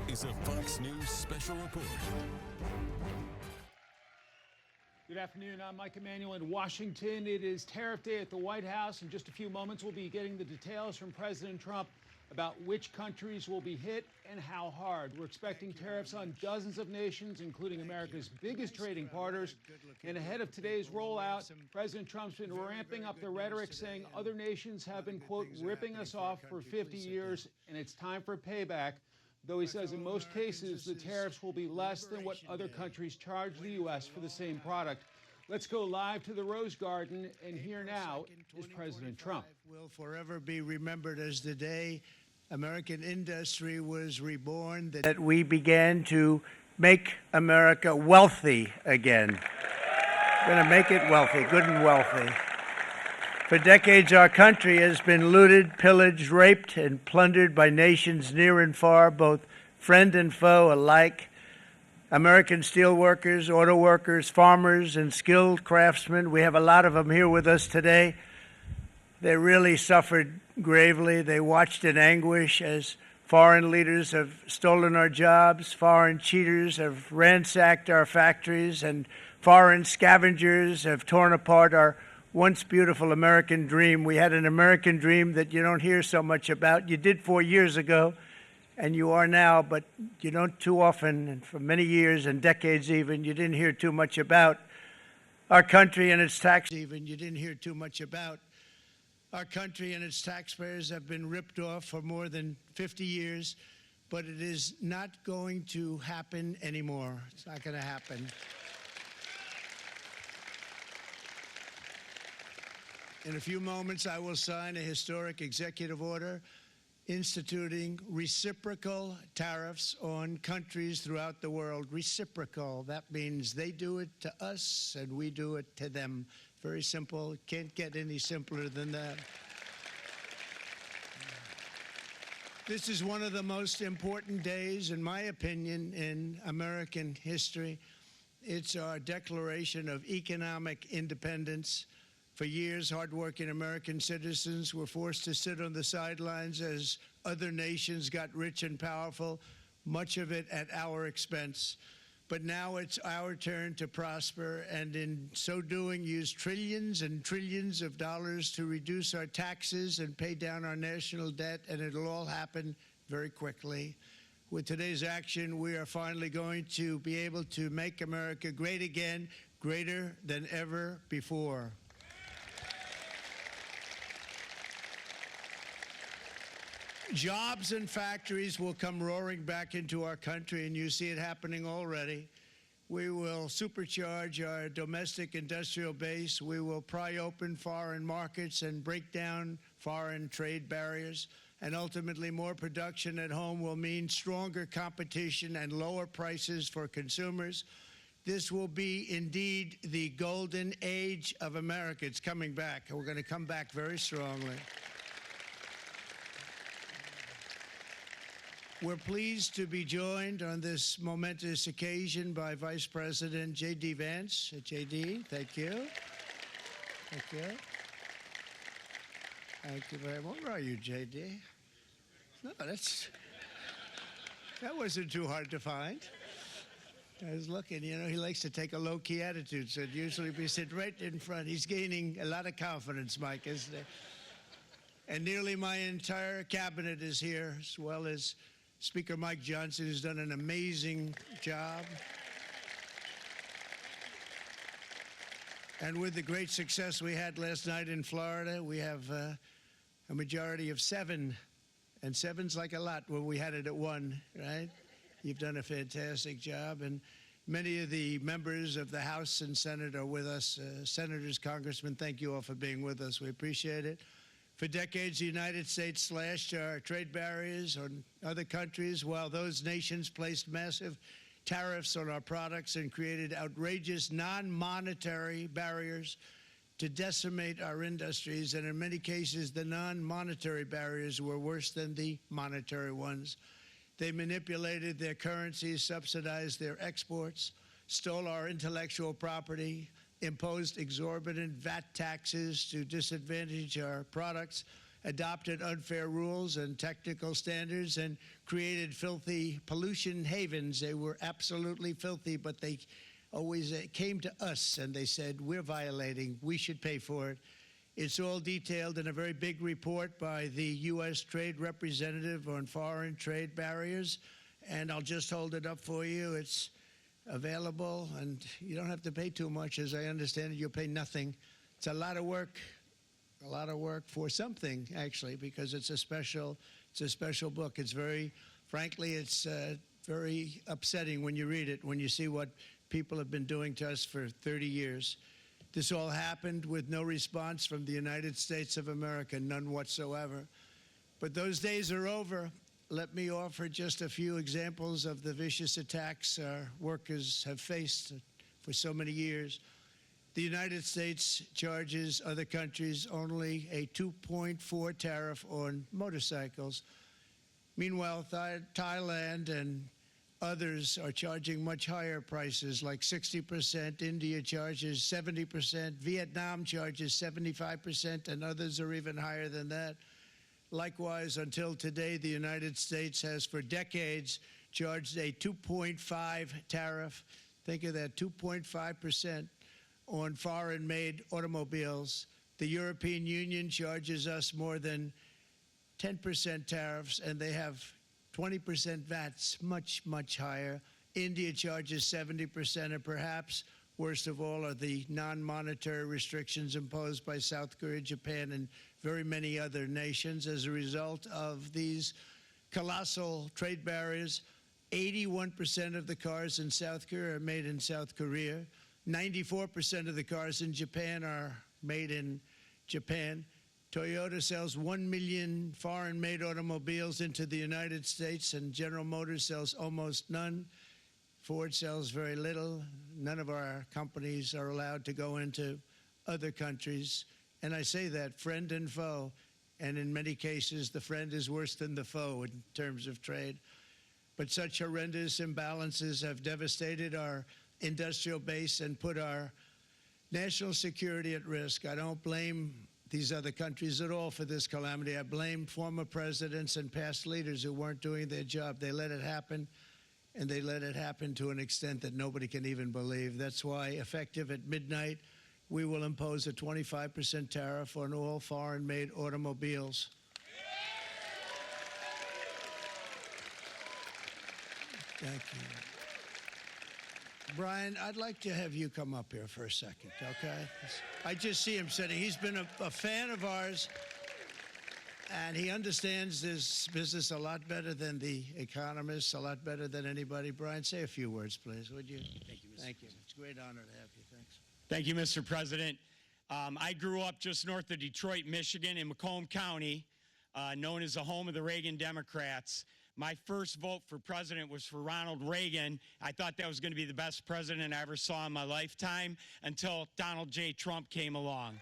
is a Fox News special report. Good afternoon. I'm Mike Emanuel in Washington. It is tariff day at the White House. In just a few moments, we'll be getting the details from President Trump about which countries will be hit and how hard. We're expecting tariffs on dozens of nations, including America's biggest trading partners. And ahead of today's rollout, President Trump's been ramping up the rhetoric, saying other nations have been, quote, ripping us off for 50 years, and it's time for payback. Though he says in most cases, the tariffs will be less than what other countries charge the U.S. for the same product. Let's go live to the Rose Garden, and here now is President Trump. Will forever be remembered as the day American industry was reborn, that we began to make America wealthy again. We're going to make it wealthy, good and wealthy. For decades, our country has been looted, pillaged, raped, and plundered by nations near and far, both friend and foe alike. American steelworkers, auto workers, farmers, and skilled craftsmen, we have a lot of them here with us today. They really suffered gravely. They watched in anguish as foreign leaders have stolen our jobs, foreign cheaters have ransacked our factories, and foreign scavengers have torn apart our once beautiful American dream. We had an American dream that you don't hear so much about. You did 4 years ago, and you are now, but you don't too often, and for many years and decades even, you didn't hear too much about our country and its taxpayers. Our country and its taxpayers have been ripped off for more than 50 years, but it is not going to happen anymore. It's not going to happen. In a few moments, I will sign a historic executive order instituting reciprocal tariffs on countries throughout the world. Reciprocal, that means they do it to us and we do it to them. Very simple. Can't get any simpler than that. This is one of the most important days, in my opinion, in American history. It's our declaration of economic independence. For years, hardworking American citizens were forced to sit on the sidelines as other nations got rich and powerful, much of it at our expense. But now it's our turn to prosper, and in so doing, use trillions and trillions of dollars to reduce our taxes and pay down our national debt, and it'll all happen very quickly. With today's action, we are finally going to be able to make America great again, greater than ever before. Jobs and factories will come roaring back into our country, and you see it happening already. We will supercharge our domestic industrial base. We will pry open foreign markets and break down foreign trade barriers. And ultimately, more production at home will mean stronger competition and lower prices for consumers. This will be indeed the golden age of America. It's coming back. We're going to come back very strongly. We're pleased to be joined on this momentous occasion by Vice President J.D. Vance. J.D., thank you. Thank you. Thank you very much. Where are you, J.D.? No, that wasn't too hard to find. I was looking, you know, he likes to take a low-key attitude, so usually we sit right in front. He's gaining a lot of confidence, Mike, isn't he? And nearly my entire cabinet is here, as well as Speaker Mike Johnson, who's done an amazing job. And with the great success we had last night in Florida, we have a majority of 7. And 7's like a lot when we had it at 1, right? You've done a fantastic job. And many of the members of the House and Senate are with us. Senators, congressmen, thank you all for being with us. We appreciate it. For decades, the United States slashed our trade barriers on other countries, while those nations placed massive tariffs on our products and created outrageous non-monetary barriers to decimate our industries. And in many cases, the non-monetary barriers were worse than the monetary ones. They manipulated their currencies, subsidized their exports, stole our intellectual property, imposed exorbitant VAT taxes to disadvantage our products, adopted unfair rules and technical standards and created filthy pollution havens. They were absolutely filthy, but they always came to us and they said, we're violating, we should pay for it. It's all detailed in a very big report by the U.S. Trade Representative on foreign trade barriers, and I'll just hold it up for you. It's available, and you don't have to pay too much. As I understand it, you'll pay nothing. It's a lot of work for something, actually, because it's a special book. It's very, frankly, it's very upsetting when you read it, when you see what people have been doing to us for 30 years. This all happened with no response from the United States of America, none whatsoever. But those days are over. Let me offer just a few examples of the vicious attacks our workers have faced for so many years. The United States charges other countries only a 2.4 tariff on motorcycles. Meanwhile, Thailand and others are charging much higher prices, like 60%. India charges 70%. Vietnam charges 75%, and others are even higher than that. Likewise, until today, the United States has for decades charged a 2.5 tariff. Think of that, 2.5% on foreign-made automobiles. The European Union charges us more than 10% tariffs, and they have 20% VATs, much, much higher. India charges 70%, and perhaps worst of all are the non-monetary restrictions imposed by South Korea, Japan, and very many other nations. As a result of these colossal trade barriers, 81% of the cars in South Korea are made in South Korea. 94% of the cars in Japan are made in Japan. Toyota sells 1 million foreign-made automobiles into the United States, and General Motors sells almost none. Ford sells very little. None of our companies are allowed to go into other countries. And I say that, friend and foe, and in many cases, the friend is worse than the foe in terms of trade. But such horrendous imbalances have devastated our industrial base and put our national security at risk. I don't blame these other countries at all for this calamity. I blame former presidents and past leaders who weren't doing their job. They let it happen, and they let it happen to an extent that nobody can even believe. That's why, effective at midnight, we will impose a 25% tariff on all foreign-made automobiles. Thank you. Brian, I'd like to have you come up here for a second, okay? I just see him sitting. He's been a fan of ours, and he understands this business a lot better than the economists, a lot better than anybody. Brian, say a few words, please, would you? Thank you, Mr. Thank you. President. It's a great honor to have you. Thanks. Thank you, Mr. President. I grew up just north of Detroit, Michigan, in Macomb County, known as the home of the Reagan Democrats. My first vote for president was for Ronald Reagan. I thought that was going to be the best president I ever saw in my lifetime until Donald J. Trump came along.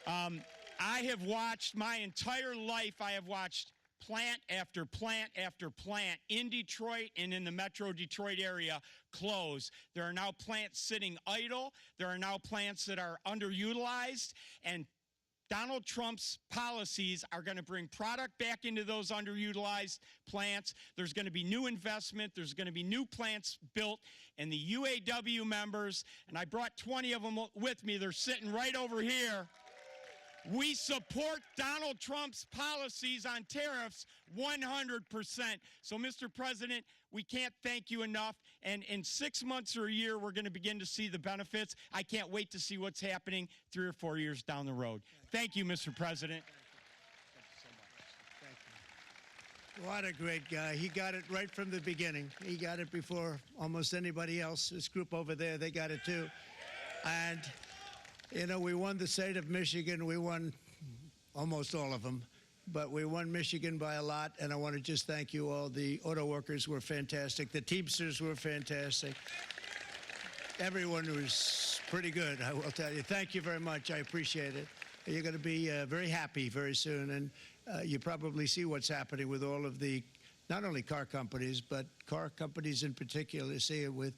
I have watched my entire life, I have watched plant after plant after plant in Detroit and in the metro Detroit area close. There are now plants sitting idle. There are now plants that are underutilized, and Donald Trump's policies are going to bring product back into those underutilized plants. There's going to be new investment. There's going to be new plants built. And the UAW members, and I brought 20 of them with me, they're sitting right over here. We support Donald Trump's policies on tariffs 100%. So, Mr. President, we can't thank you enough. And in 6 months or a year, we're going to begin to see the benefits. I can't wait to see what's happening 3 or 4 years down the road. Thank you, Mr. President. Thank you so much. Thank you. What a great guy. He got it right from the beginning. He got it before almost anybody else. This group over there, they got it too. And you know, we won the state of Michigan. We won almost all of them, but we won Michigan by a lot, and I want to just thank you all. The auto workers were fantastic. The Teamsters were fantastic. Everyone was pretty good, I will tell you. Thank you very much. I appreciate it. You're going to be very happy very soon, and you probably see what's happening with all of the, not only car companies, but car companies in particular. You see it with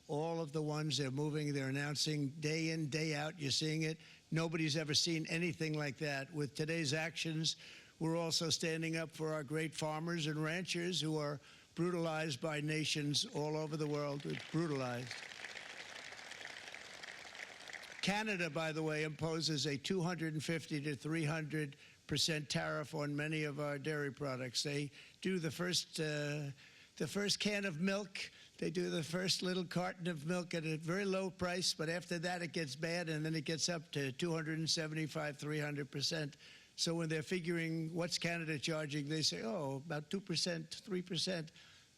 all of the ones they're moving, they're announcing day in, day out. You're seeing it. Nobody's ever seen anything like that. With today's actions, we're also standing up for our great farmers and ranchers who are brutalized by nations all over the world. Brutalized. Canada, by the way, imposes a 250 to 300% tariff on many of our dairy products. They do the first can of milk. They do the first little carton of milk at a very low price, but after that it gets bad, and then it gets up to 275, 300%. So when they're figuring what's Canada charging, they say, oh, about 2%, 3%.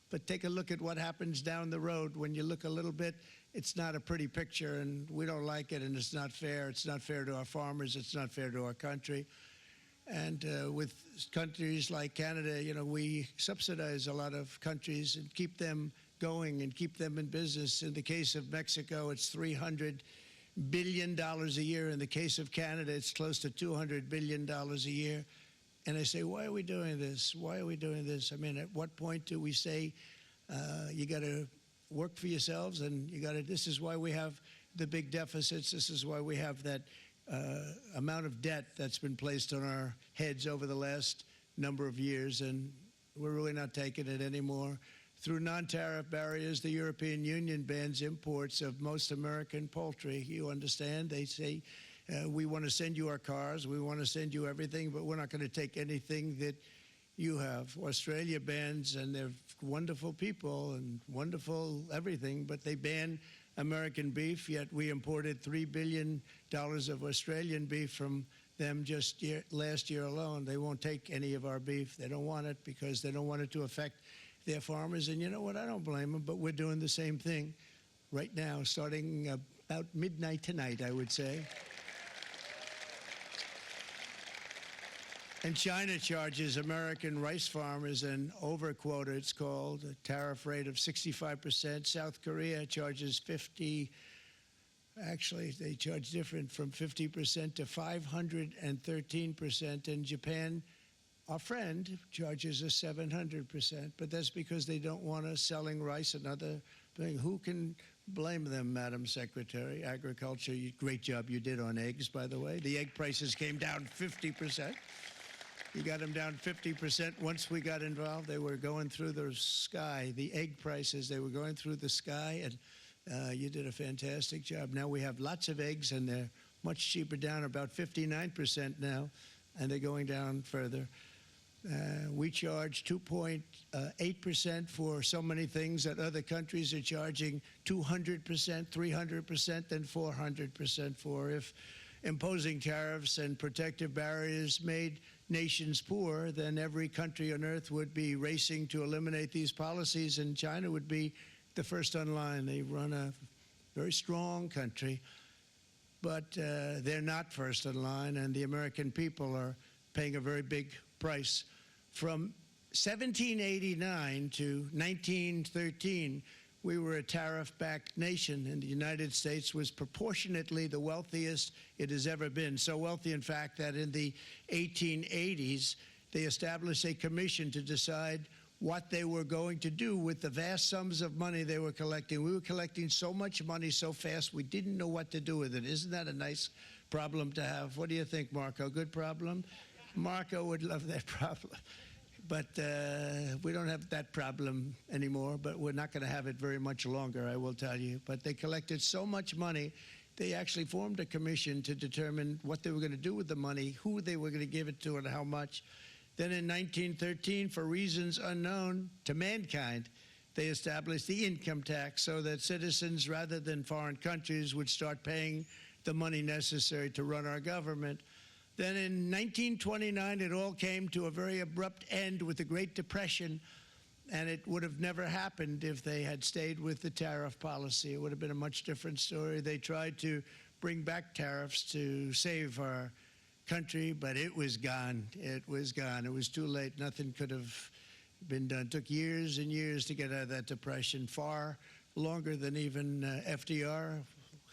But take a look at what happens down the road. When you look a little bit, it's not a pretty picture, and we don't like it, and it's not fair. It's not fair to our farmers. It's not fair to our country. And with countries like Canada, you know, we subsidize a lot of countries and keep them going and keep them in business. In the case of Mexico, it's $300 billion a year. In the case of Canada, it's close to $200 billion a year. And I say, why are we doing this? Why are we doing this? I mean, at what point do we say, you got to work for yourselves, and you got to, this is why we have the big deficits. This is why we have that amount of debt that's been placed on our heads over the last number of years, and we're really not taking it anymore. Through non-tariff barriers, the European Union bans imports of most American poultry. You understand? They say, we want to send you our cars, we want to send you everything, but we're not going to take anything that you have. Australia bans, and they're wonderful people and wonderful everything, but they ban American beef, yet we imported $3 billion of Australian beef from them just last year alone. They won't take any of our beef. They don't want it because they don't want it to affect their farmers. And you know what? I don't blame them, but we're doing the same thing right now, starting about midnight tonight, I would say. And China charges American rice farmers an overquota, it's called, a tariff rate of 65%. South Korea charges 50%. Actually, they charge different, from 50% to 513%. And Japan, our friend, charges us 700%. But that's because they don't want us selling rice and other things. Who can blame them, Madam Secretary? Agriculture, great job you did on eggs, by the way. The egg prices came down 50%. You got them down 50%. Once we got involved, they were going through the sky. The egg prices, they were going through the sky, and you did a fantastic job. Now we have lots of eggs, and they're much cheaper, down about 59% now, and they're going down further. We charge 2.8% for so many things that other countries are charging 200%, 300%, and 400% for. If imposing tariffs and protective barriers made nations poor, then every country on earth would be racing to eliminate these policies, and China would be the first on line. They run a very strong country, but they're not first in line, and the American people are paying a very big price. From 1789 to 1913, we were a tariff-backed nation, and the United States was proportionately the wealthiest it has ever been. So wealthy, in fact, that in the 1880s, they established a commission to decide what they were going to do with the vast sums of money they were collecting. We were collecting so much money so fast, we didn't know what to do with it. Isn't that a nice problem to have? What do you think, Marco? Good problem? Marco would love that problem. But we don't have that problem anymore, but we're not going to have it very much longer, I will tell you. But they collected so much money, they actually formed a commission to determine what they were going to do with the money, who they were going to give it to, and how much. Then in 1913, for reasons unknown to mankind, they established the income tax so that citizens, rather than foreign countries, would start paying the money necessary to run our government. Then in 1929, it all came to a very abrupt end with the Great Depression, and it would have never happened if they had stayed with the tariff policy. It would have been a much different story. They tried to bring back tariffs to save our country, but it was gone. It was gone. It was too late. Nothing could have been done. It took years and years to get out of that depression, far longer than even FDR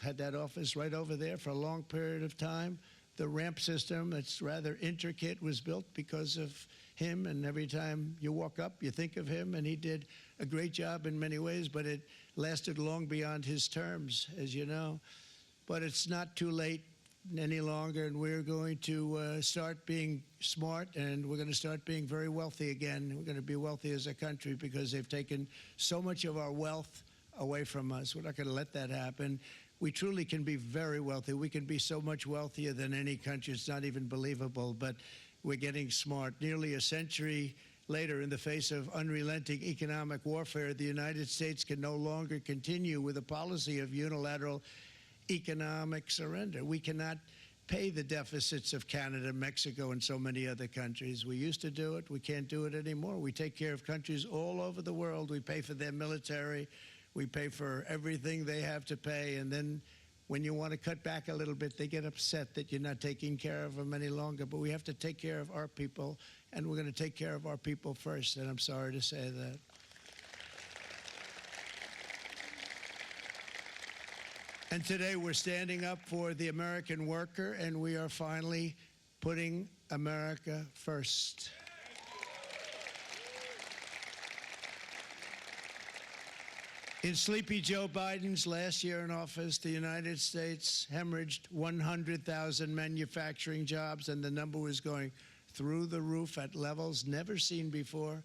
had that office right over there for a long period of time. The ramp system, that's rather intricate, was built because of him, and every time you walk up, you think of him, and he did a great job in many ways, but it lasted long beyond his terms, as you know. But it's not too late any longer, and we're going to start being smart, and we're going to start being very wealthy again. We're going to be wealthy as a country because they've taken so much of our wealth away from us. We're not going to let that happen. We truly can be very wealthy. We can be so much wealthier than any country. It's not even believable, but we're getting smart. Nearly a century later, in the face of unrelenting economic warfare, the United States can no longer continue with a policy of unilateral economic surrender. We cannot pay the deficits of Canada, Mexico, and so many other countries. We used to do it. We can't do it anymore. We take care of countries all over the world. We pay for their military. We pay for everything they have to pay. And then when you want to cut back a little bit, they get upset that you're not taking care of them any longer. But we have to take care of our people, and we're going to take care of our people first. And I'm sorry to say that. And today we're standing up for the American worker, and we are finally putting America first. In Sleepy Joe Biden's last year in office, the United States hemorrhaged 100,000 manufacturing jobs, and the number was going through the roof at levels never seen before.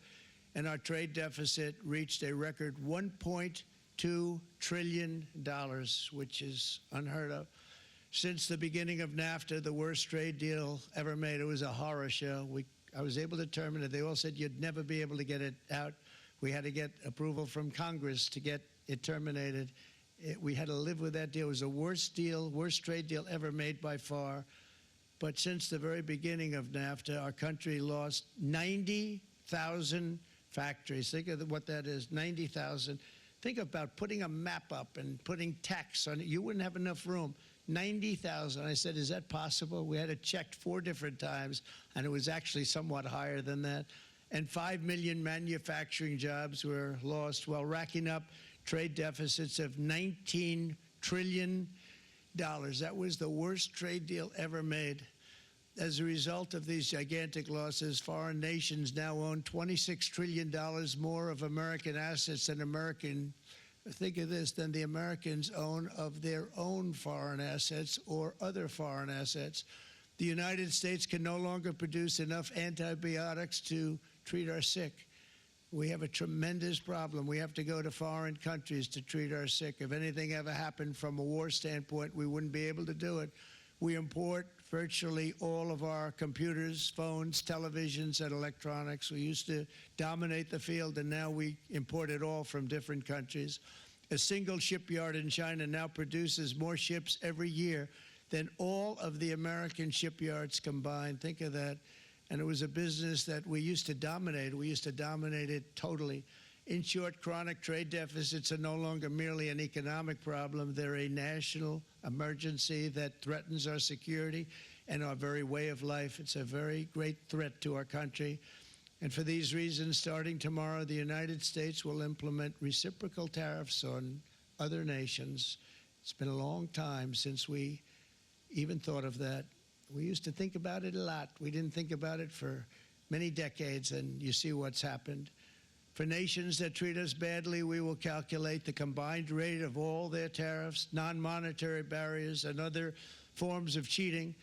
And our trade deficit reached a record $1.2 trillion, which is unheard of. Since the beginning of NAFTA, the worst trade deal ever made, it was a horror show. I was able to terminate it. They all said you'd never be able to get it out. We had to get approval from Congress to get it terminated. We had to live with that deal. It was the worst trade deal ever made by far. But since the very beginning of NAFTA, our country lost 90,000 factories. Think of what that is, 90,000. Think about putting a map up and putting tax on it. You wouldn't have enough room. 90,000. I said, is that possible? We had it checked 4 different times, and it was actually somewhat higher than that. And 5 million manufacturing jobs were lost while racking up trade deficits of $19 trillion. That was the worst trade deal ever made. As a result of these gigantic losses, foreign nations now own $26 trillion more of American assets than think of this, than the Americans own of their own foreign assets or other foreign assets. The United States can no longer produce enough antibiotics to treat our sick. We have a tremendous problem. We have to go to foreign countries to treat our sick. If anything ever happened from a war standpoint, we wouldn't be able to do it. We import virtually all of our computers, phones, televisions, and electronics. We used to dominate the field, and now we import it all from different countries. A single shipyard in China now produces more ships every year than all of the American shipyards combined. Think of that. And it was a business that we used to dominate. We used to dominate it totally. In short, chronic trade deficits are no longer merely an economic problem. They're a national emergency that threatens our security and our very way of life. It's a very great threat to our country. And for these reasons, starting tomorrow, the United States will implement reciprocal tariffs on other nations. It's been a long time since we even thought of that. We used to think about it a lot. We didn't think about it for many decades, and you see what's happened. For nations that treat us badly, we will calculate the combined rate of all their tariffs, non-monetary barriers, and other forms of cheating.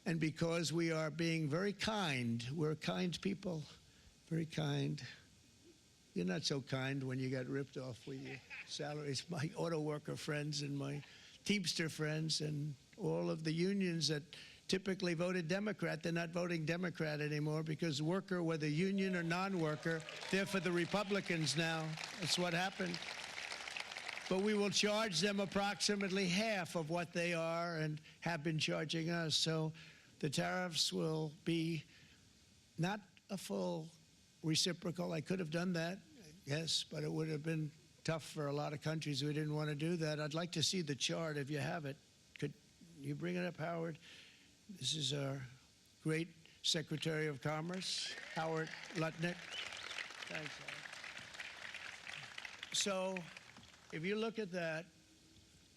And because we are being very kind, we're kind people, very kind. You're not so kind when you got ripped off with your salaries. My auto worker friends and my Teamster friends and all of the unions that typically voted Democrat, they're not voting Democrat anymore because worker, whether union or non-worker, they're for the Republicans now. That's what happened. But we will charge them approximately half of what they are and have been charging us. So the tariffs will be not a full reciprocal. I could have done that, yes, but it would have been tough for a lot of countries who didn't want to do that. I'd like to see the chart if you have it. Could you bring it up, Howard? This is our great Secretary of Commerce, Howard Lutnick. Thanks, Howard. So if you look at that,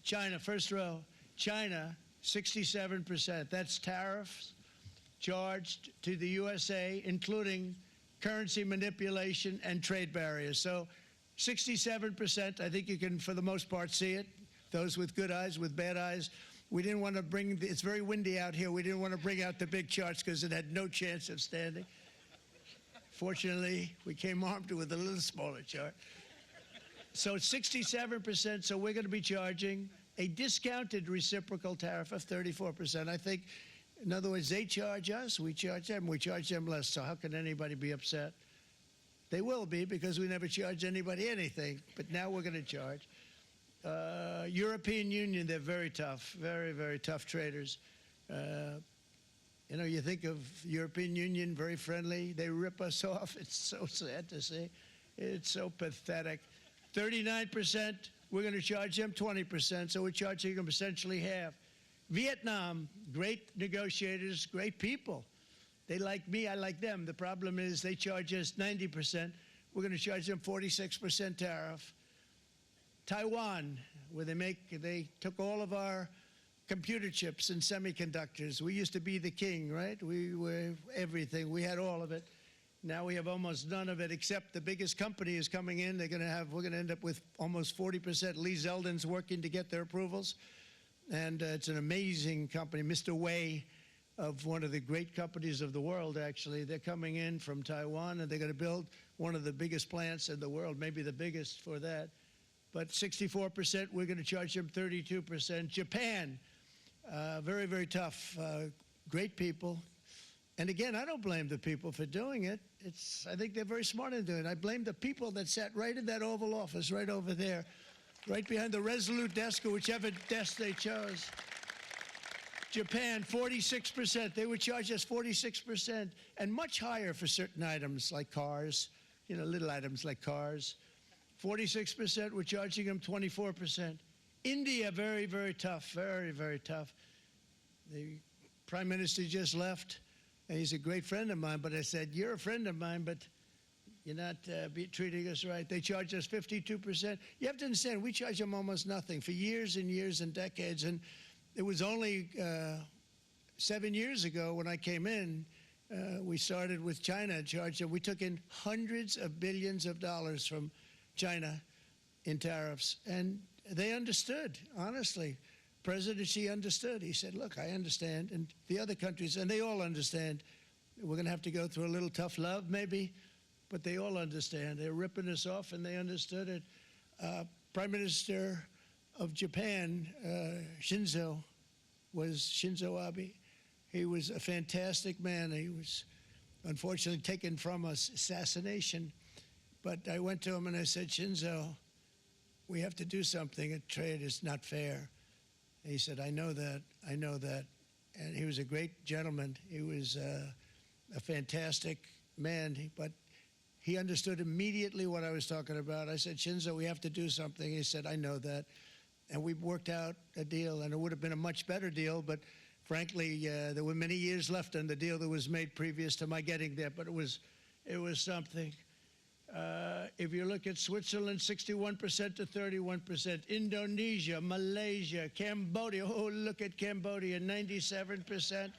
China, first row, China, 67%. That's tariffs charged to the USA, including currency manipulation and trade barriers. So 67%, I think you can, for the most part, see it. Those with good eyes, with bad eyes. We didn't want to bring, it's very windy out here. We didn't want to bring out the big charts because it had no chance of standing. Fortunately, we came armed with a little smaller chart. So it's 67%, so we're going to be charging a discounted reciprocal tariff of 34%. I think, in other words, they charge us, we charge them less. So how can anybody be upset? They will be, because we never charge anybody anything, but now we're going to charge. European Union, they're very tough, very, very tough traders. You know, you think of European Union, very friendly. They rip us off. It's so sad to see. It's so pathetic. 39%, we're going to charge them 20%, so we're charging them essentially half. Vietnam, great negotiators, great people. They like me, I like them. The problem is they charge us 90%. We're going to charge them 46% tariff. Taiwan, where they took all of our computer chips and semiconductors. We used to be the king, right? We were everything. We had all of it. Now we have almost none of it, except the biggest company is coming in. We're going to end up with almost 40%. Lee Zeldin's working to get their approvals. And it's an amazing company. Mr. Wei, of one of the great companies of the world, actually. They're coming in from Taiwan, and they're going to build one of the biggest plants in the world, maybe the biggest for that. But 64%, we're going to charge them 32%. Japan, very, very tough, great people. And again, I don't blame the people for doing it. I think they're very smart in doing it. I blame the people that sat right in that Oval Office, right over there, right behind the Resolute desk or whichever desk they chose. Japan, 46%. They would charge us 46%, and much higher for certain items like cars, you know, little items like cars. 46%, we're charging them 24%. India, very, very tough, very, very tough. The Prime Minister just left, and he's a great friend of mine, but I said, you're a friend of mine, but you're not treating us right. They charge us 52%. You have to understand, we charge them almost nothing for years and years and decades, and it was only 7 years ago when I came in, we started with China and charged them. We took in hundreds of billions of dollars from China in tariffs, and they understood, honestly. President Xi understood. He said, look, I understand, and the other countries, and they all understand. We're going to have to go through a little tough love, maybe, but they all understand. They're ripping us off, and they understood it. Prime Minister of Japan, Shinzo Abe. He was a fantastic man. He was unfortunately taken from us, assassination. But I went to him and I said, Shinzo, we have to do something. A trade is not fair. And he said, I know that, I know that. And he was a great gentleman. He was a fantastic man, but he understood immediately what I was talking about. I said, Shinzo, we have to do something. He said, I know that. And we worked out a deal, and it would have been a much better deal, but frankly, there were many years left on the deal that was made previous to my getting there, but it was something. If you look at Switzerland, 61% to 31%. Indonesia, Malaysia, Cambodia. Oh, look at Cambodia, 97%.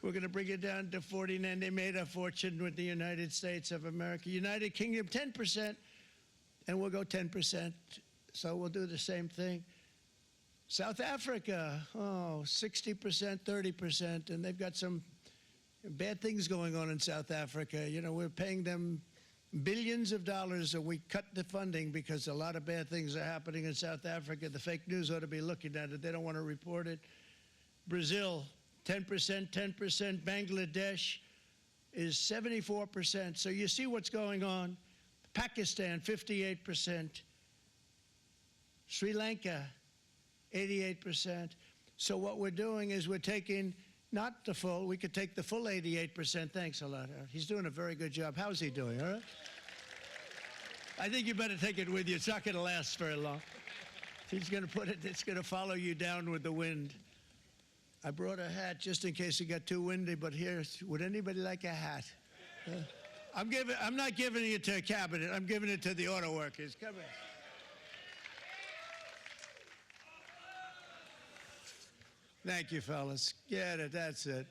We're going to bring it down to 49. They made a fortune with the United States of America. United Kingdom, 10%, and we'll go 10%. So we'll do the same thing. South Africa, 60%, 30%, and they've got some bad things going on in South Africa. You know, we're paying them billions of dollars, and we cut the funding because a lot of bad things are happening in South Africa. The fake news ought to be looking at it. They don't want to report it. Brazil, 10%, 10%. Bangladesh is 74%. So you see what's going on. Pakistan, 58%. Sri Lanka, 88%. So what we're doing is we're taking not the full, we could take the full 88%. Thanks a lot, Harold. He's doing a very good job. How's he doing, all right? I think you better take it with you. It's not going to last very long. He's going to put it, it's going to follow you down with the wind. I brought a hat just in case it got too windy, but here, would anybody like a hat? I'm not giving it to a cabinet. I'm giving it to the auto workers. Come here. Thank you, fellas. Get it. That's it.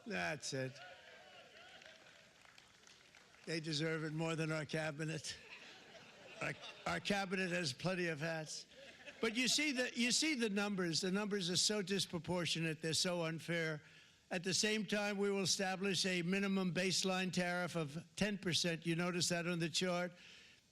That's it. They deserve it more than our cabinet. Our cabinet has plenty of hats. But you see the numbers. The numbers are so disproportionate. They're so unfair. At the same time, we will establish a minimum baseline tariff of 10%. You notice that on the chart?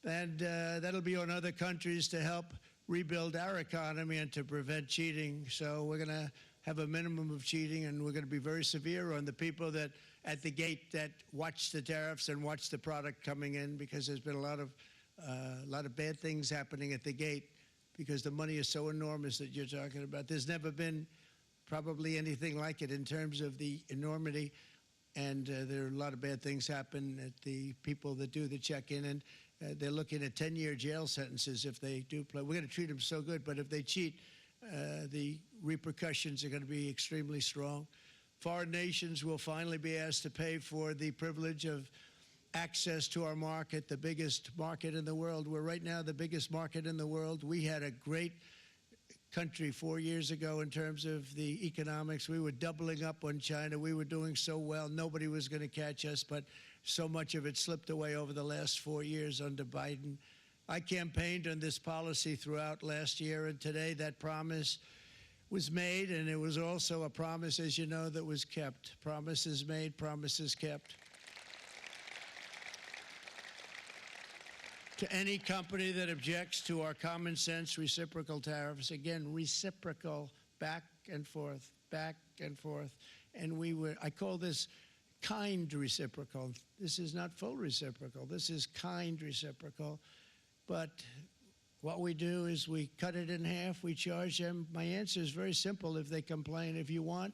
And that'll be on other countries to help rebuild our economy and to prevent cheating. So we're going to have a minimum of cheating, and we're going to be very severe on the people that at the gate that watch the tariffs and watch the product coming in, because there's been a lot of bad things happening at the gate because the money is so enormous that you're talking about. There's never been probably anything like it in terms of the enormity, and there are a lot of bad things happen at the people that do the check-in, and they're looking at 10-year jail sentences if they do play. We're going to treat them so good, but if they cheat, the repercussions are going to be extremely strong. Foreign nations will finally be asked to pay for the privilege of access to our market, the biggest market in the world. We're right now the biggest market in the world. We had a great country 4 years ago in terms of the economics. We were doubling up on China. We were doing so well. Nobody was going to catch us, but so much of it slipped away over the last 4 years under Biden. I campaigned on this policy throughout last year, and today that promise was made, and it was also a promise, as you know, that was kept. Promises made, promises kept. To any company that objects to our common sense reciprocal tariffs, again, reciprocal, back and forth, back and forth. And I call this kind reciprocal. This is not full reciprocal. This is kind reciprocal. But what we do is we cut it in half. We charge them. My answer is very simple. If they complain, if you want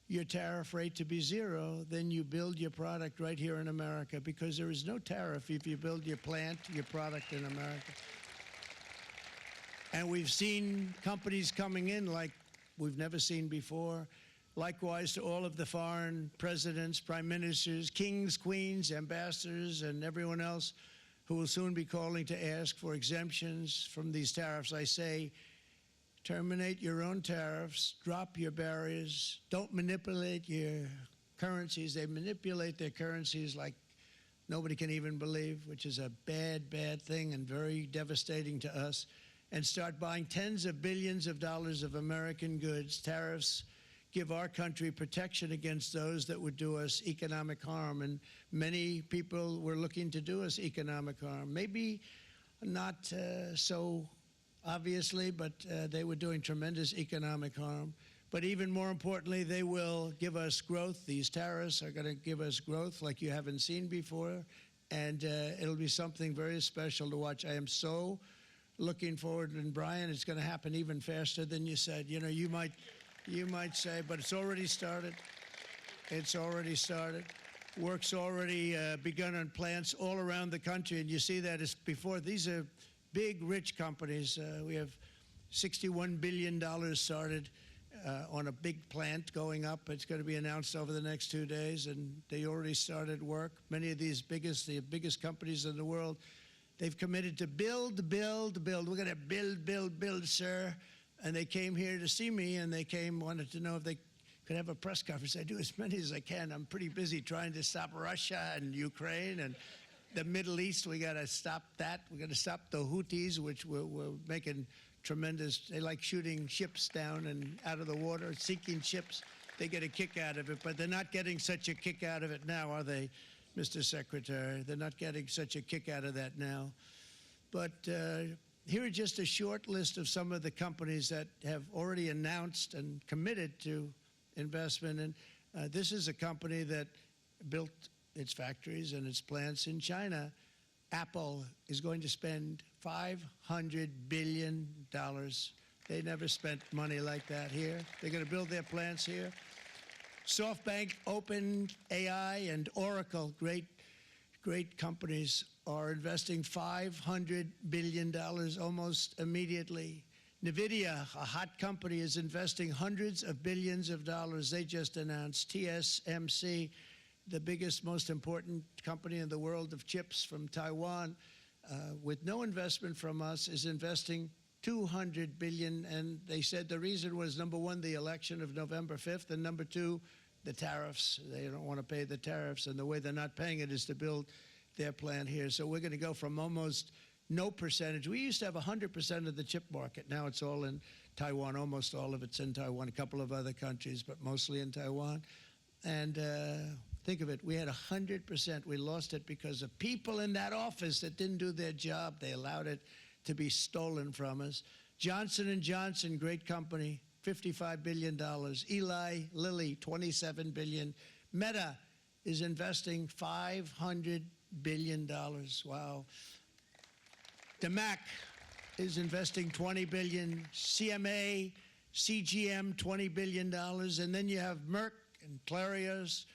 your tariff rate to be zero, then you build your product right here in America, because there is no tariff if you build your plant, your product in America. And we've seen companies coming in like we've never seen before. Likewise to all of the foreign presidents, prime ministers, kings, queens, ambassadors, and everyone else who will soon be calling to ask for exemptions from these tariffs. I say, terminate your own tariffs, drop your barriers, don't manipulate your currencies. They manipulate their currencies like nobody can even believe, which is a bad, bad thing and very devastating to us. And start buying tens of billions of dollars of American goods. Tariffs give our country protection against those that would do us economic harm. And many people were looking to do us economic harm. Maybe not so obviously, but they were doing tremendous economic harm. But even more importantly, they will give us growth. These tariffs are going to give us growth like you haven't seen before, and it'll be something very special to watch. I am so looking forward, and Brian, it's going to happen even faster than you said. You know, you might say, but it's already started. It's already started. Work's already begun on plants all around the country, and you see that as before. These are big, rich companies. We have $61 billion started on a big plant going up. It's going to be announced over the next 2 days, and they already started work. Many of these the biggest companies in the world, they've committed to build, build, build. We're going to build, build, build, sir. And they came here to see me, and they wanted to know if they could have a press conference. I do as many as I can. I'm pretty busy trying to stop Russia and Ukraine and the Middle East. We got to stop that. We got to stop the Houthis, which we're making tremendous. They like shooting ships down and out of the water, sinking ships. They get a kick out of it, but they're not getting such a kick out of it now, are they, Mr. Secretary? They're not getting such a kick out of that now. But here are just a short list of some of the companies that have already announced and committed to investment. And this is a company that built its factories and its plants in China. Apple is going to spend $500 billion. They never spent money like that here. They're going to build their plants here. SoftBank, OpenAI, and Oracle, great companies, are investing $500 billion almost immediately. NVIDIA, a hot company, is investing hundreds of billions of dollars. They just announced. TSMC, the biggest, most important company in the world of chips from Taiwan, with no investment from us, is investing $200 billion. And they said the reason was, number one, the election of November 5th, and number two, the tariffs. They don't want to pay the tariffs, and the way they're not paying it is to build their plant here. So we're going to go from almost no percentage. We used to have 100% of the chip market. Now it's all in Taiwan. Almost all of it's in Taiwan, a couple of other countries, but mostly in Taiwan. And think of it, we had 100%. We lost it because of people in that office that didn't do their job. They allowed it to be stolen from us. Johnson & Johnson, great company, $55 billion. Eli Lilly, $27 billion. Meta is investing $500 billion. Wow. DeMac is investing $20 billion. CMA, CGM, $20 billion. And then you have Merck and Clarios,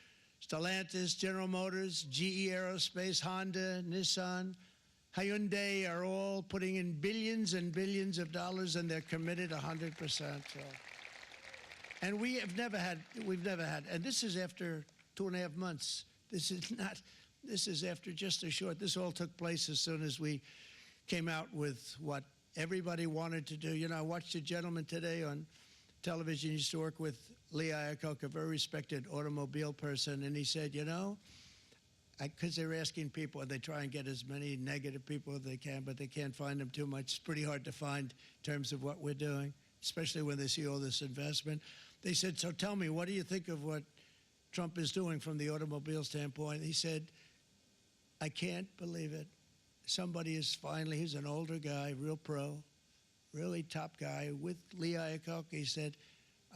Stellantis, General Motors, GE Aerospace, Honda, Nissan, Hyundai are all putting in billions and billions of dollars, and they're committed 100%. So. And we've never had, and this is after 2.5 months. This is after just a short, this all took place as soon as we came out with what everybody wanted to do. You know, I watched a gentleman today on television, used to work with Lee Iacocca, a very respected automobile person, and he said, you know, because they're asking people, they try and get as many negative people as they can, but they can't find them too much. It's pretty hard to find in terms of what we're doing, especially when they see all this investment. They said, so tell me, what do you think of what Trump is doing from the automobile standpoint? He said, I can't believe it. Somebody is finally, he's an older guy, real pro, really top guy, with Lee Iacocca. He said,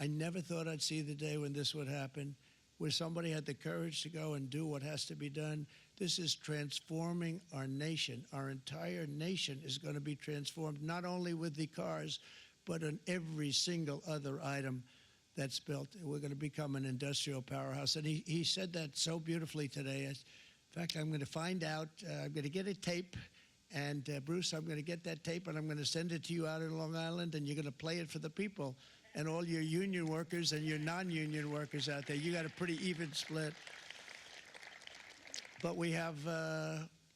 I never thought I'd see the day when this would happen, where somebody had the courage to go and do what has to be done. This is transforming our nation. Our entire nation is going to be transformed, not only with the cars, but on every single other item that's built. We're going to become an industrial powerhouse. And he said that so beautifully today. In fact, I'm going to find out, I'm going to get a tape, and Bruce, I'm going to get that tape, and I'm going to send it to you out in Long Island, and you're going to play it for the people. And all your union workers and your non-union workers out there, you got a pretty even split. But we have,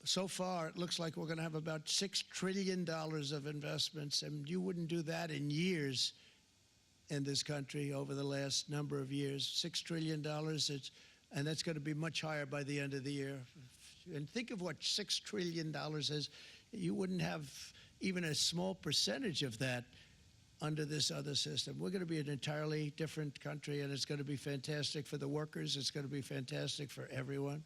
so far, it looks like we're going to have about $6 trillion of investments, and you wouldn't do that in years in this country over the last number of years. $6 trillion, and that's going to be much higher by the end of the year. And think of what $6 trillion is. You wouldn't have even a small percentage of that under this other system. We're going to be an entirely different country, and it's going to be fantastic for the workers. It's going to be fantastic for everyone.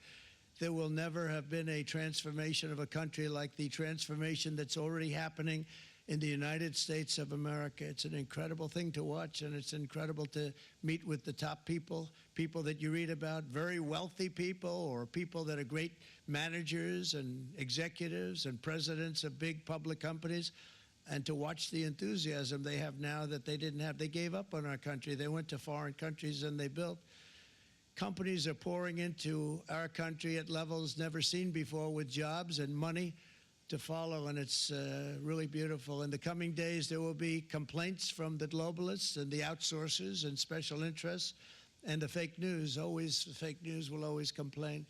There will never have been a transformation of a country like the transformation that's already happening in the United States of America. It's an incredible thing to watch, and it's incredible to meet with the top people, people that you read about, very wealthy people, or people that are great managers and executives and presidents of big public companies, and to watch the enthusiasm they have now that they didn't have. They gave up on our country. They went to foreign countries and they built. Companies are pouring into our country at levels never seen before, with jobs and money to follow, and it's really beautiful. In the coming days, there will be complaints from the globalists and the outsourcers and special interests and the fake news. Always, the fake news will always complain.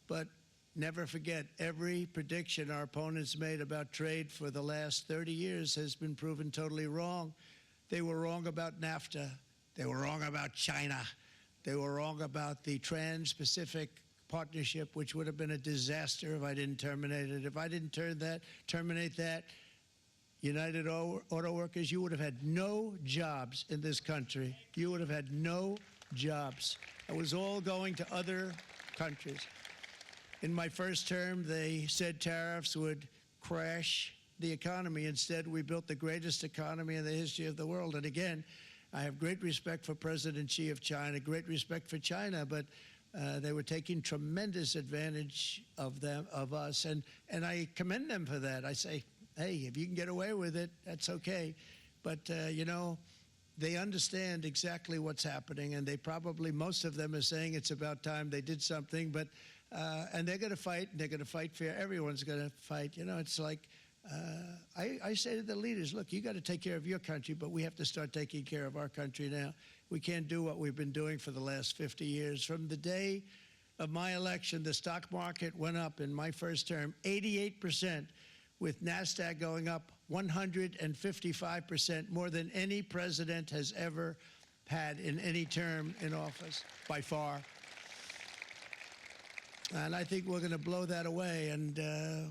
But never forget, every prediction our opponents made about trade for the last 30 years has been proven totally wrong. They were wrong about NAFTA. They were wrong about China. They were wrong about the Trans-Pacific Partnership, which would have been a disaster if I didn't terminate it. If I didn't terminate that, United Auto Workers, you would have had no jobs in this country. You would have had no jobs. It was all going to other countries. In my first term, they said tariffs would crash the economy. Instead, we built the greatest economy in the history of the world. And again, I have great respect for President Xi of China, great respect for China, but they were taking tremendous advantage of us, and I commend them for that. I say, hey, if you can get away with it, that's okay. But, you know, they understand exactly what's happening, and they probably, most of them are saying it's about time they did something, but and they're going to fight, and they're going to fight fair. Everyone's going to fight. You know, it's like, I say to the leaders, look, you got to take care of your country, but we have to start taking care of our country now. We can't do what we've been doing for the last 50 years. From the day of my election, the stock market went up in my first term 88%, with NASDAQ going up 155%, more than any president has ever had in any term in office, by far. And I think we're going to blow that away. And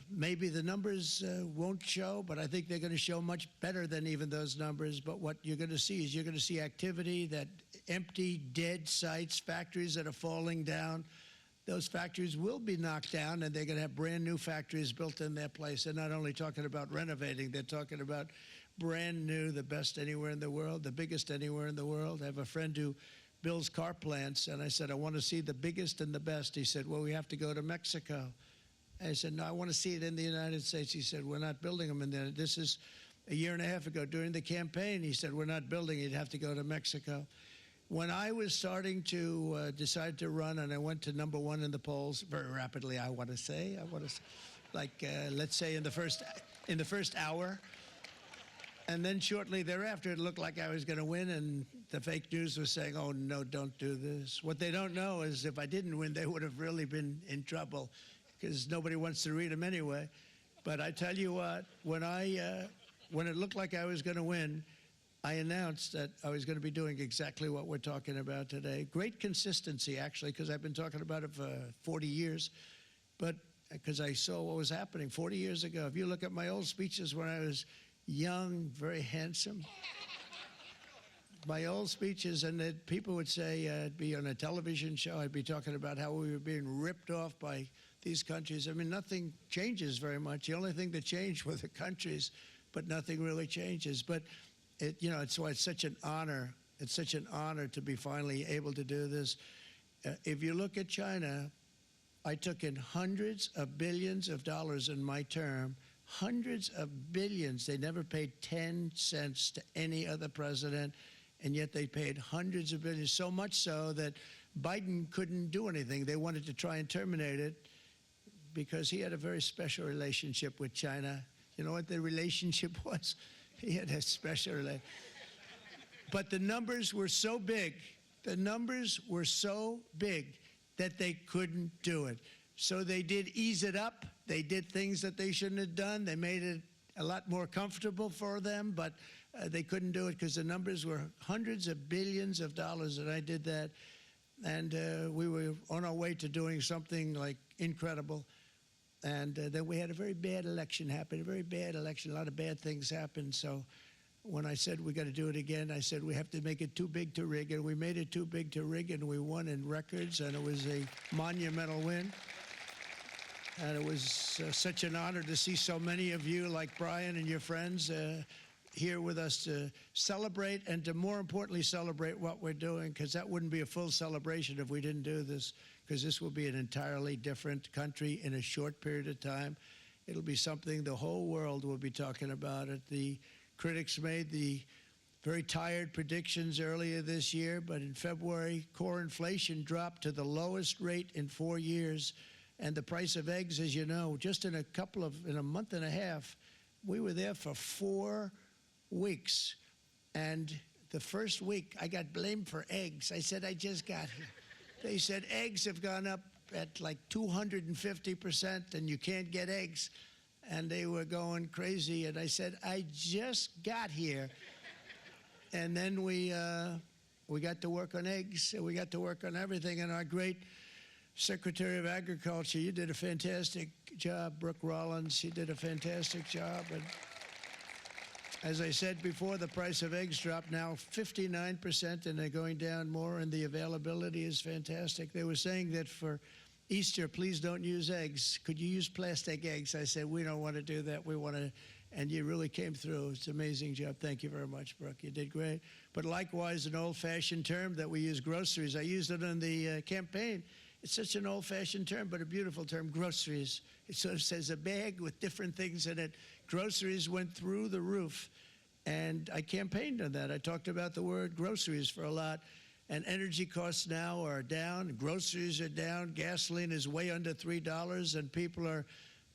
maybe the numbers won't show, but I think they're going to show much better than even those numbers. But what you're going to see is you're going to see activity, that empty, dead sites, factories that are falling down. Those factories will be knocked down, and they're going to have brand new factories built in their place. They're not only talking about renovating, they're talking about brand new, the best anywhere in the world, the biggest anywhere in the world. I have a friend who builds car plants, and I said, I want to see the biggest and the best. He said, well, we have to go to Mexico. I said, no, I want to see it in the United States. He said, we're not building them in there. This is a year and a half ago during the campaign. He said, we're not building it. You'd have to go to Mexico. When I was starting to decide to run, and I went to #1 in the polls very rapidly, I want to say, like, let's say in the first hour. And then shortly thereafter, it looked like I was going to win, and the fake news was saying, oh, no, don't do this. What they don't know is if I didn't win, they would have really been in trouble, because nobody wants to read them anyway. But I tell you what, when it looked like I was going to win, I announced that I was going to be doing exactly what we're talking about today. Great consistency, actually, because I've been talking about it for 40 years. But because I saw what was happening 40 years ago. If you look at my old speeches when I was young, very handsome, my old speeches, and that people would say I'd be on a television show, I'd be talking about how we were being ripped off by these countries. I mean, nothing changes very much. The only thing that changed were the countries, but nothing really changes. But it's why it's such an honor. It's such an honor to be finally able to do this. If you look at China, I took in hundreds of billions of dollars in my term, hundreds of billions. They never paid 10 cents to any other president, and yet they paid hundreds of billions, so much so that Biden couldn't do anything. They wanted to try and terminate it because he had a very special relationship with China. You know what the relationship was? He had a special relationship. But the numbers were so big, that they couldn't do it. So they did ease it up. They did things that they shouldn't have done. They made it a lot more comfortable for them, but they couldn't do it because the numbers were hundreds of billions of dollars, and I did that. And we were on our way to doing something like incredible. And then we had a very bad election happen, a lot of bad things happened. So when I said we got to do it again, I said we have to make it too big to rig, and we made it too big to rig, and we won in records, and it was a monumental win. And it was such an honor to see so many of you, like Brian and your friends, here with us to celebrate, and to more importantly celebrate what we're doing, because that wouldn't be a full celebration if we didn't do this, because this will be an entirely different country in a short period of time. It'll be something the whole world will be talking about it. The critics made the very tired predictions earlier this year, but in February, core inflation dropped to the lowest rate in 4 years. And the price of eggs, as you know, just in a month and a half, we were there for 4 weeks. And the first week, I got blamed for eggs. I said, I just got here. They said eggs have gone up at like 250%, and you can't get eggs. And they were going crazy. And I said, I just got here. And then we got to work on eggs, and we got to work on everything. And our great Secretary of Agriculture, you did a fantastic job. Brooke Rollins, she did a fantastic job. And as I said before, the price of eggs dropped now 59%, and they're going down more, and the availability is fantastic. They were saying that for Easter, please don't use eggs. Could you use plastic eggs? I said, we don't want to do that. We want to, and you really came through. It's an amazing job. Thank you very much, Brooke. You did great. But likewise, an old-fashioned term that we use, groceries. I used it in the campaign. It's such an old-fashioned term, but a beautiful term, groceries. It sort of says a bag with different things in it. Groceries went through the roof, and I campaigned on that. I talked about the word groceries for a lot, and energy costs now are down. Groceries are down. Gasoline is way under $3, and people are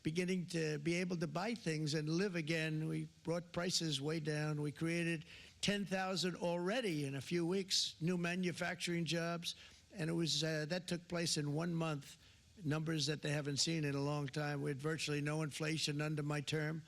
beginning to be able to buy things and live again. We brought prices way down. We created 10,000 already in a few weeks, new manufacturing jobs. And it was that took place in 1 month, numbers that they haven't seen in a long time. We had virtually no inflation under my term.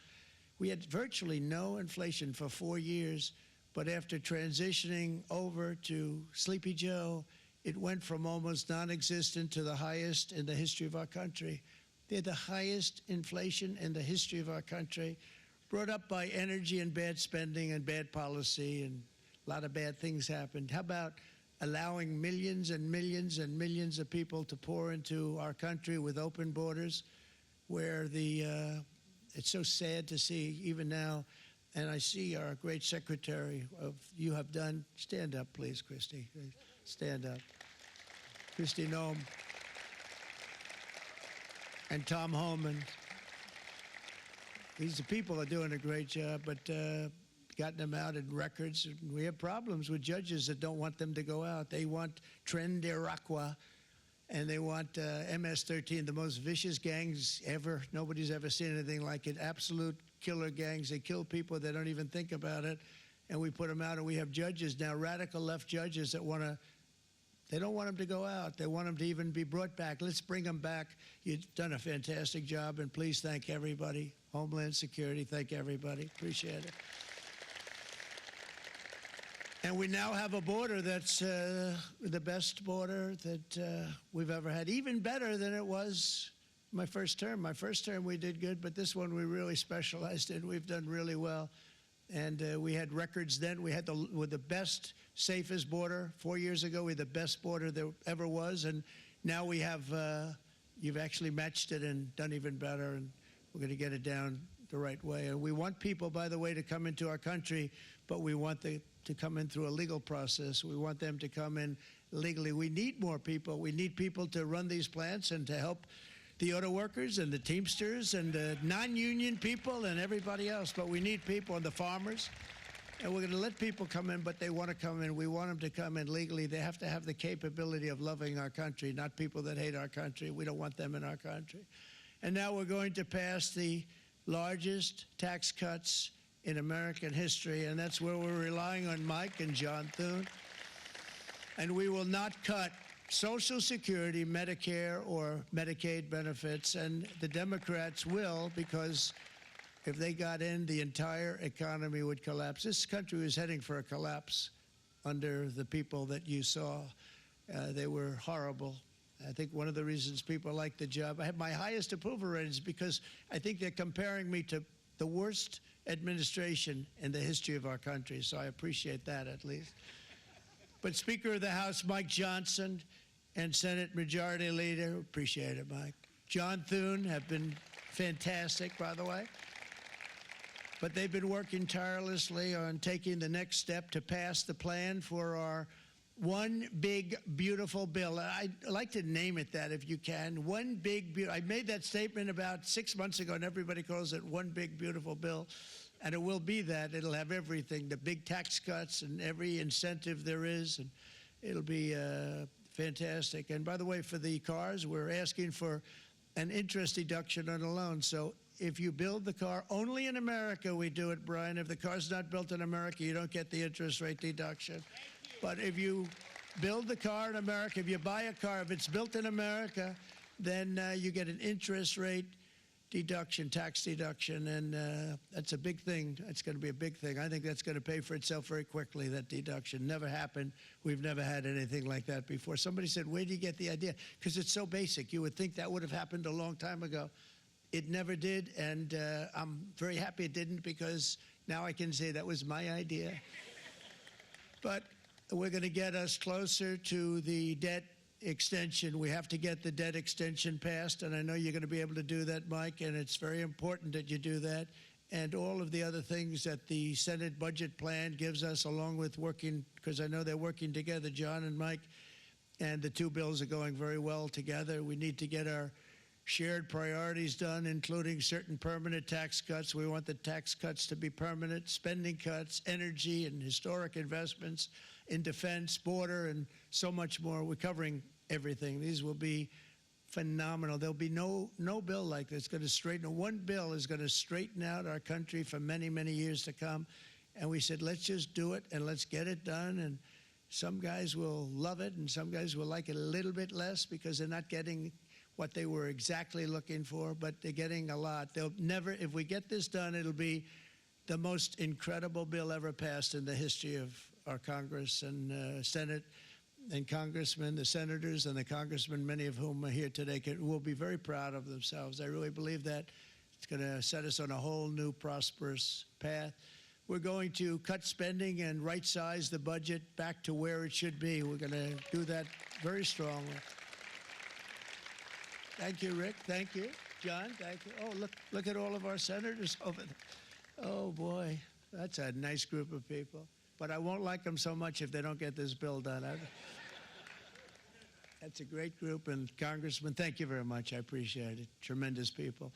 We had virtually no inflation for 4 years, but after transitioning over to Sleepy Joe It went from almost non-existent to the highest in the history of our country. They're the highest inflation in the history of our country, brought up by energy and bad spending and bad policy, and a lot of bad things happened. How about allowing millions and millions and millions of people to pour into our country with open borders, where it's so sad to see even now, and I see our great secretary of you have done. Stand up, please, Christy. Stand up. Christy Noem and Tom Homan. These people are doing a great job, but gotten them out in records. We have problems with judges that don't want them to go out. They want Tren de Aragua, and they want MS-13, the most vicious gangs ever. Nobody's ever seen anything like it. Absolute killer gangs. They kill people. They don't even think about it. And we put them out, and we have judges now, radical left judges that they don't want them to go out. They want them to even be brought back. Let's bring them back. You've done a fantastic job, and please thank everybody. Homeland Security, thank everybody. Appreciate it. And we now have a border that's the best border that we've ever had, even better than it was my first term. My first term we did good, but this one we really specialized in. We've done really well. And we had records then. We had the best, safest border. 4 years ago, we had the best border there ever was. And now we have, you've actually matched it and done even better. And we're going to get it down the right way. And we want people, by the way, to come into our country, but we want to come in through a legal process. We want them to come in legally. We need more people. We need people to run these plants and to help the auto workers and the Teamsters and the non-union people and everybody else. But we need people and the farmers. And we're going to let people come in, but they want to come in. We want them to come in legally. They have to have the capability of loving our country, not people that hate our country. We don't want them in our country. And now we're going to pass the largest tax cuts in American history, and that's where we're relying on Mike and John Thune. And we will not cut Social Security, Medicare, or Medicaid benefits, and the Democrats will, because if they got in, the entire economy would collapse. This country was heading for a collapse under the people that you saw. They were horrible. I think one of the reasons people like the job, I have my highest approval ratings because I think they're comparing me to the worst administration in the history of our country, so I appreciate that at least. But Speaker of the House Mike Johnson and Senate Majority Leader, appreciate it, Mike. John Thune have been fantastic, by the way. But they've been working tirelessly on taking the next step to pass the plan for our one big, beautiful bill. I'd like to name it that if you can. One big, I made that statement about 6 months ago, and everybody calls it one big, beautiful bill. And it will be that. It'll have everything, the big tax cuts and every incentive there is. And it'll be fantastic. And by the way, for the cars, we're asking for an interest deduction on a loan. So if you build the car, only in America we do it, Brian. If the car's not built in America, you don't get the interest rate deduction. But if you build the car in America, if you buy a car, if it's built in America, then you get an interest rate deduction, tax deduction, and that's a big thing. It's going to be a big thing. I think that's going to pay for itself very quickly, that deduction. Never happened. We've never had anything like that before. Somebody said, where do you get the idea? Because it's so basic. You would think that would have happened a long time ago. It never did, and I'm very happy it didn't, because now I can say that was my idea. But we're going to get us closer to the debt extension. We have to get the debt extension passed, and I know you're going to be able to do that, Mike, and it's very important that you do that. And all of the other things that the Senate budget plan gives us, along with working, because I know they're working together, John and Mike, and the two bills are going very well together. We need to get our shared priorities done, including certain permanent tax cuts. We want the tax cuts to be permanent, spending cuts, energy and historic investments in defense, border, and so much more. We're covering everything. These will be phenomenal. There'll be no bill like this going to straighten. One bill is going to straighten out our country for many, many years to come. And we said, let's just do it and let's get it done. And some guys will love it and some guys will like it a little bit less because they're not getting what they were exactly looking for, but they're getting a lot. They'll never, if we get this done, it'll be the most incredible bill ever passed in the history of our Congress and Senate. and congressmen, the senators and the congressmen, many of whom are here today, will be very proud of themselves. I really believe that it's going to set us on a whole new prosperous path. We're going to cut spending and right-size the budget back to where it should be. We're going to do that very strongly. Thank you, Rick. Thank you. John, thank you. Oh, look at all of our senators over there. Oh, boy, that's a nice group of people. But I won't like them so much if they don't get this bill done. That's a great group, and Congressman, thank you very much. I appreciate it. Tremendous people.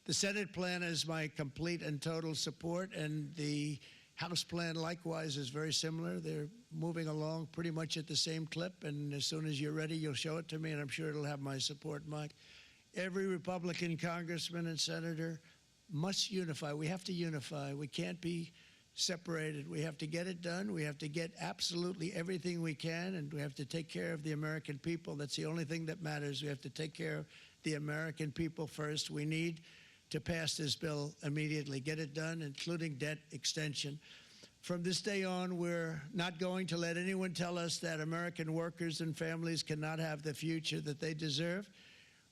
The Senate plan is my complete and total support, and the House plan likewise is very similar. They're moving along pretty much at the same clip, and as soon as you're ready, you'll show it to me, and I'm sure it'll have my support, Mike. Every Republican congressman and senator must unify. We have to unify. We can't be separated. We have to get it done. We have to get absolutely everything we can, and we have to take care of the American people. That's the only thing that matters. We have to take care of the American people first. We need to pass this bill immediately, get it done, including debt extension. From this day on, we're not going to let anyone tell us that American workers and families cannot have the future that they deserve.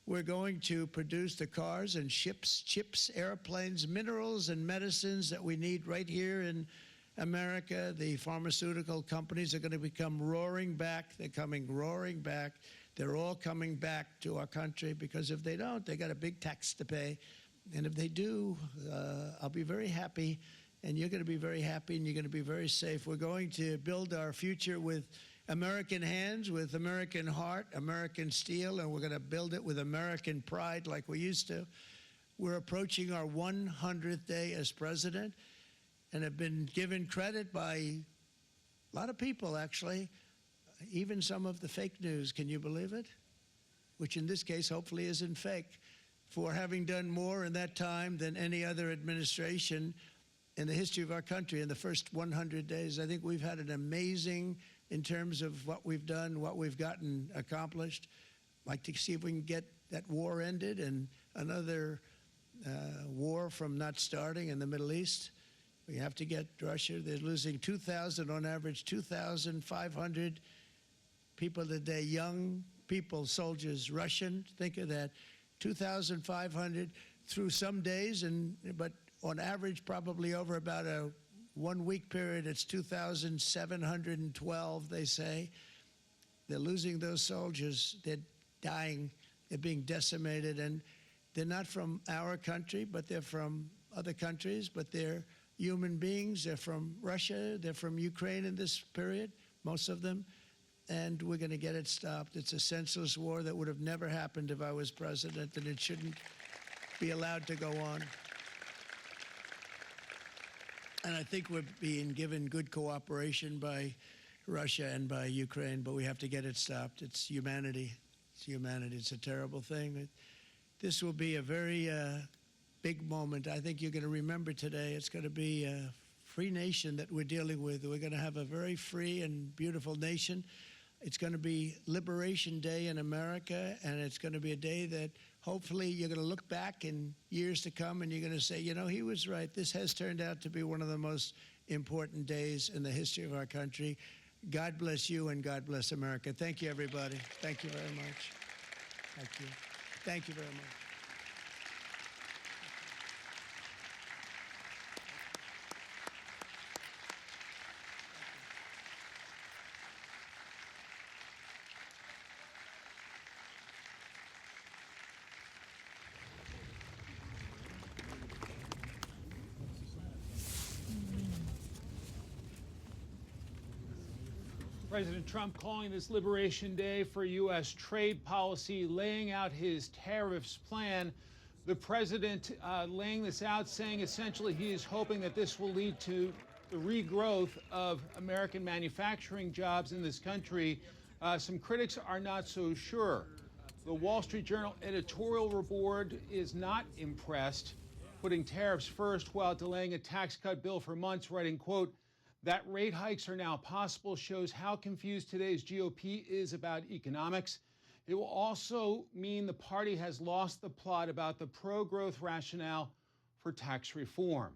We're going to produce the cars and ships, chips, airplanes, minerals, and medicines that we need right here in America. The pharmaceutical companies are going to become roaring back. They're coming roaring back. They're all coming back to our country, because if they don't, they got a big tax to pay. And if they do, I'll be very happy, and you're going to be very happy, and you're going to be very safe. We're going to build our future with American hands, with American heart, American steel, and we're going to build it with American pride like we used to. We're approaching our 100th day as president and have been given credit by a lot of people, actually, even some of the fake news. Can you believe it? Which in this case hopefully isn't fake, for having done more in that time than any other administration in the history of our country in the first 100 days. I think we've had an amazing, in terms of what we've done, what we've gotten accomplished. I'd like to see if we can get that war ended and another war from not starting in the Middle East. We have to get Russia. They're losing 2,000 on average, 2,500 people a day, young people, soldiers, Russian. Think of that, 2,500 through some days, but on average, probably over about a 1 week period, it's 2,712, they say. They're losing those soldiers. They're dying. They're being decimated. And they're not from our country, but they're from other countries. But they're human beings. They're from Russia. They're from Ukraine in this period, most of them. And we're going to get it stopped. It's a senseless war that would have never happened if I was president, and it shouldn't be allowed to go on. And I think we're being given good cooperation by Russia and by Ukraine, but we have to get it stopped. It's humanity. It's humanity. It's a terrible thing. This will be a very big moment. I think you're going to remember today. It's going to be a free nation that we're dealing with. We're going to have a very free and beautiful nation. It's going to be Liberation Day in America, and it's going to be a day that hopefully you're going to look back in years to come and you're going to say, you know, he was right. This has turned out to be one of the most important days in the history of our country. God bless you and God bless America. Thank you, everybody. Thank you very much. Thank you. Thank you very much. President Trump calling this Liberation Day for U.S. trade policy, laying out his tariffs plan. The president laying this out, saying essentially he is hoping that this will lead to the regrowth of American manufacturing jobs in this country. Some critics are not so sure. The Wall Street Journal editorial board is not impressed, putting tariffs first while delaying a tax cut bill for months, writing, quote, that rate hikes are now possible shows how confused today's GOP is about economics. It will also mean the party has lost the plot about the pro-growth rationale for tax reform.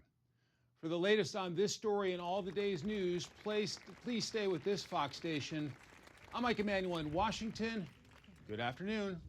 For the latest on this story and all the day's news, please stay with this Fox station. I'm Mike Emanuel in Washington. Good afternoon.